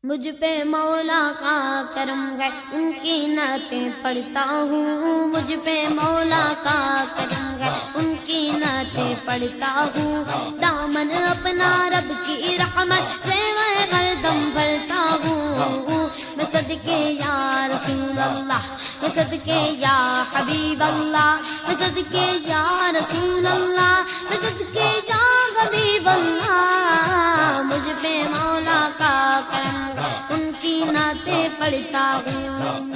مجھ پہ مولا کا کرم ہے، ان کی نعتیں پڑھتا ہوں، مجھ پہ مولا کا کرم ہے، ان کی نعتیں پڑھتا ہوں، دامن اپنا رب کی رحمت سے میں گردن بھرتا ہوں، میں صدقے یا رسول اللہ، میں صدقے یا حبیب اللہ، میں صدقے یا رسول اللہ، میں صدقے یا حبیب اللہ، مجھ پہ مولا کا کرم ان کی نعتیں پڑھتا ہوں۔